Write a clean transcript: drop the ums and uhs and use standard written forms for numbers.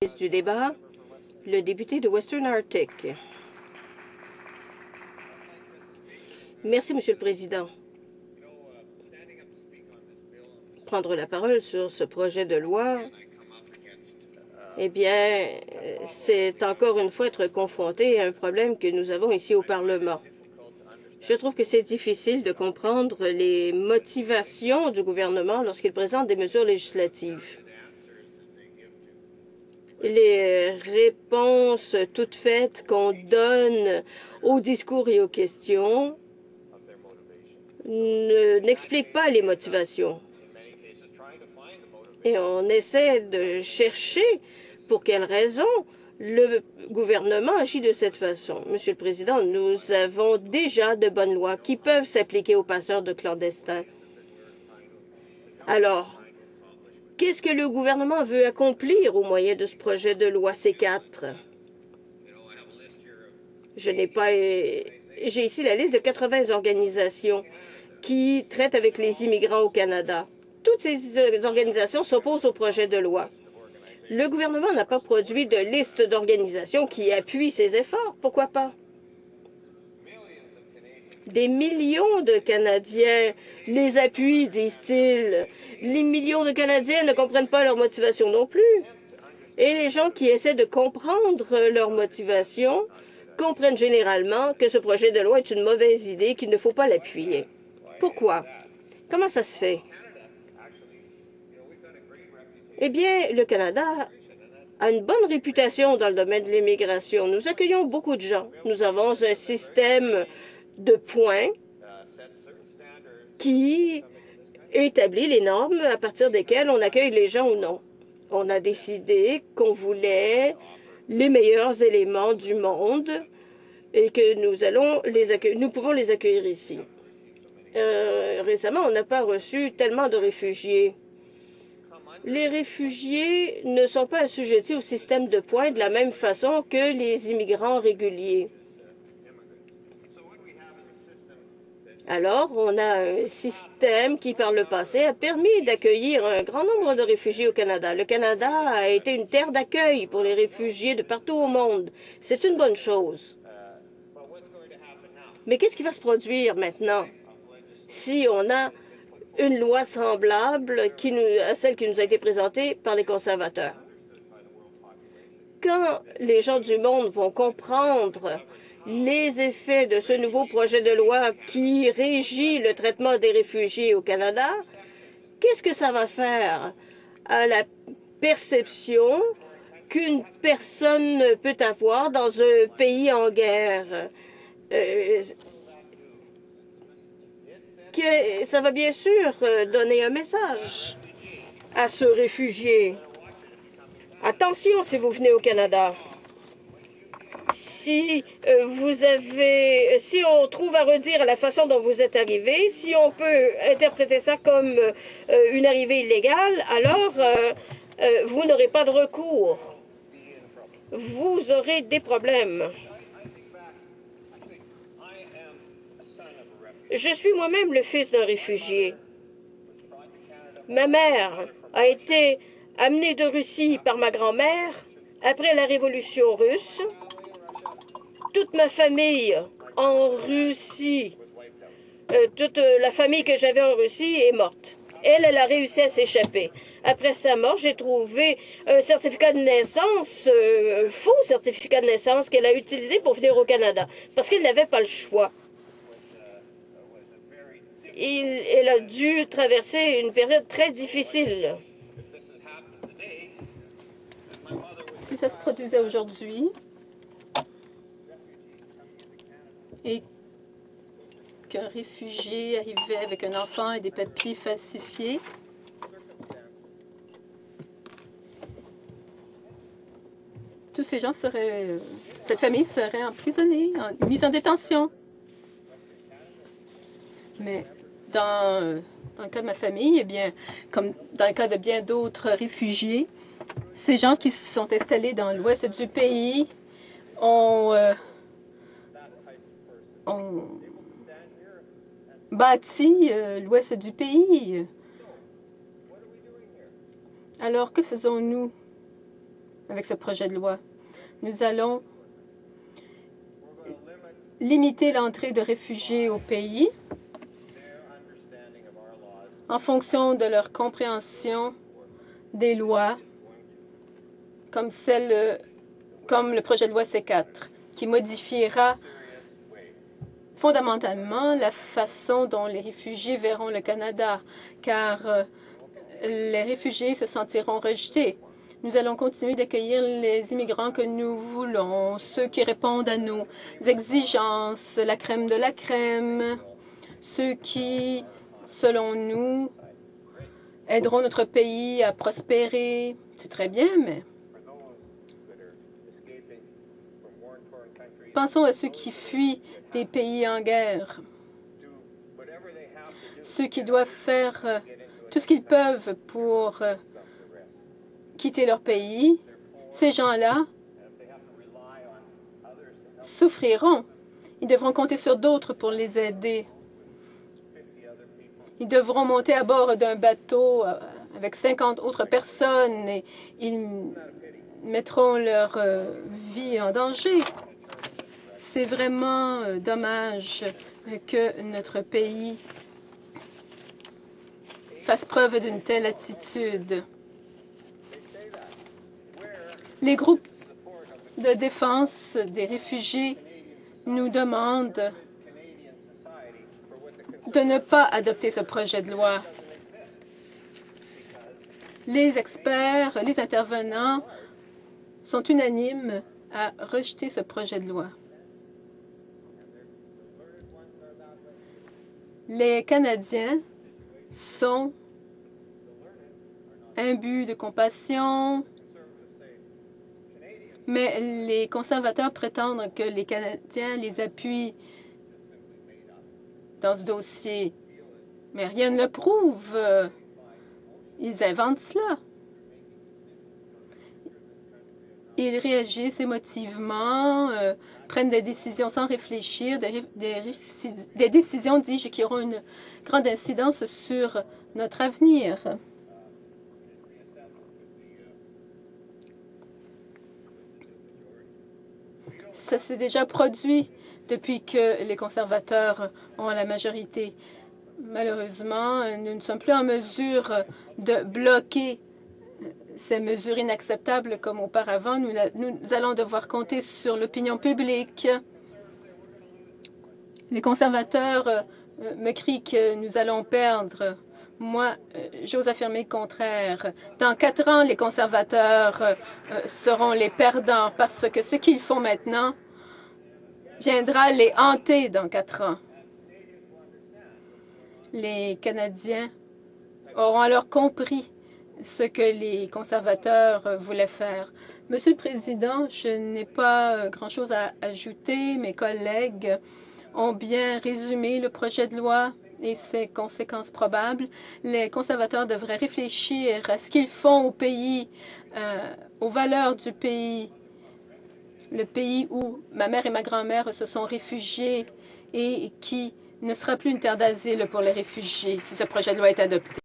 Du débat, le député de Western Arctic. Merci, Monsieur le Président. Prendre la parole sur ce projet de loi, eh bien, c'est encore une fois être confronté à un problème que nous avons ici au Parlement. Je trouve que c'est difficile de comprendre les motivations du gouvernement lorsqu'il présente des mesures législatives. Les réponses toutes faites qu'on donne aux discours et aux questions n'expliquent pas les motivations. Et on essaie de chercher pour quelles raisons le gouvernement agit de cette façon. Monsieur le Président, nous avons déjà de bonnes lois qui peuvent s'appliquer aux passeurs de clandestins. Alors, qu'est-ce que le gouvernement veut accomplir au moyen de ce projet de loi C4? J'ai ici la liste de 80 organisations qui traitent avec les immigrants au Canada. Toutes ces organisations s'opposent au projet de loi. Le gouvernement n'a pas produit de liste d'organisations qui appuient ces efforts. Pourquoi pas? Des millions de Canadiens les appuient, disent-ils. Les millions de Canadiens ne comprennent pas leur motivation non plus. Et les gens qui essaient de comprendre leur motivation comprennent généralement que ce projet de loi est une mauvaise idée, qu'il ne faut pas l'appuyer. Pourquoi? Comment ça se fait? Eh bien, le Canada a une bonne réputation dans le domaine de l'immigration. Nous accueillons beaucoup de gens. Nous avons un système de points qui établit les normes à partir desquelles on accueille les gens ou non. On a décidé qu'on voulait les meilleurs éléments du monde et que nous pouvons les accueillir ici. Récemment, on n'a pas reçu tellement de réfugiés. Les réfugiés ne sont pas assujettis au système de points de la même façon que les immigrants réguliers. Alors, on a un système qui, par le passé, a permis d'accueillir un grand nombre de réfugiés au Canada. Le Canada a été une terre d'accueil pour les réfugiés de partout au monde. C'est une bonne chose. Mais qu'est-ce qui va se produire maintenant si on a une loi semblable à celle qui nous a été présentée par les conservateurs? Quand les gens du monde vont comprendre les effets de ce nouveau projet de loi qui régit le traitement des réfugiés au Canada, qu'est-ce que ça va faire à la perception qu'une personne peut avoir dans un pays en guerre? Ça va bien sûr donner un message à ce réfugié. Attention si vous venez au Canada. Si on trouve à redire la façon dont vous êtes arrivé, si on peut interpréter ça comme une arrivée illégale, alors vous n'aurez pas de recours. Vous aurez des problèmes. Je suis moi-même le fils d'un réfugié. Ma mère a été amenée de Russie par ma grand-mère après la Révolution russe. Toute ma famille en Russie, toute la famille que j'avais en Russie est morte. Elle a réussi à s'échapper. Après sa mort, j'ai trouvé un certificat de naissance, un faux certificat de naissance qu'elle a utilisé pour venir au Canada, parce qu'elle n'avait pas le choix. Elle a dû traverser une période très difficile. Si ça se produisait aujourd'hui et qu'un réfugié arrivait avec un enfant et des papiers falsifiés, tous ces gens cette famille serait emprisonnée, mise en détention. Mais dans le cas de ma famille, eh bien, comme dans le cas de bien d'autres réfugiés, ces gens qui se sont installés dans l'ouest du pays ont bâti l'ouest du pays. Alors, que faisons-nous? avec ce projet de loi. Nous allons limiter l'entrée de réfugiés au pays en fonction de leur compréhension des lois, comme le projet de loi C4, qui modifiera fondamentalement la façon dont les réfugiés verront le Canada, car les réfugiés se sentiront rejetés. Nous allons continuer d'accueillir les immigrants que nous voulons, ceux qui répondent à nos exigences, la crème de la crème, ceux qui, selon nous, aideront notre pays à prospérer. C'est très bien, mais pensons à ceux qui fuient des pays en guerre, ceux qui doivent faire tout ce qu'ils peuvent pour quitter leur pays. Ces gens-là souffriront. Ils devront compter sur d'autres pour les aider. Ils devront monter à bord d'un bateau avec 50 autres personnes et ils mettront leur vie en danger. C'est vraiment dommage que notre pays fasse preuve d'une telle attitude. Les groupes de défense des réfugiés nous demandent de ne pas adopter ce projet de loi. Les experts, les intervenants sont unanimes à rejeter ce projet de loi. Les Canadiens sont imbus de compassion, mais les conservateurs prétendent que les Canadiens les appuient dans ce dossier. Mais rien ne le prouve. Ils inventent cela. Ils réagissent émotivement, prennent des décisions sans réfléchir, des décisions, dis-je, qui auront une grande incidence sur notre avenir. Ça s'est déjà produit depuis que les conservateurs ont la majorité. Malheureusement, nous ne sommes plus en mesure de bloquer ces mesures inacceptables comme auparavant. Nous allons devoir compter sur l'opinion publique. Les conservateurs me crient que nous allons perdre. Moi, j'ose affirmer le contraire. Dans 4 ans, les conservateurs seront les perdants parce que ce qu'ils font maintenant viendra les hanter dans 4 ans. Les Canadiens auront alors compris ce que les conservateurs voulaient faire. Monsieur le Président, je n'ai pas grand-chose à ajouter. Mes collègues ont bien résumé le projet de loi et ses conséquences probables. Les conservateurs devraient réfléchir à ce qu'ils font au pays, aux valeurs du pays, le pays où ma mère et ma grand-mère se sont réfugiés et qui ne sera plus une terre d'asile pour les réfugiés si ce projet de loi est adopté.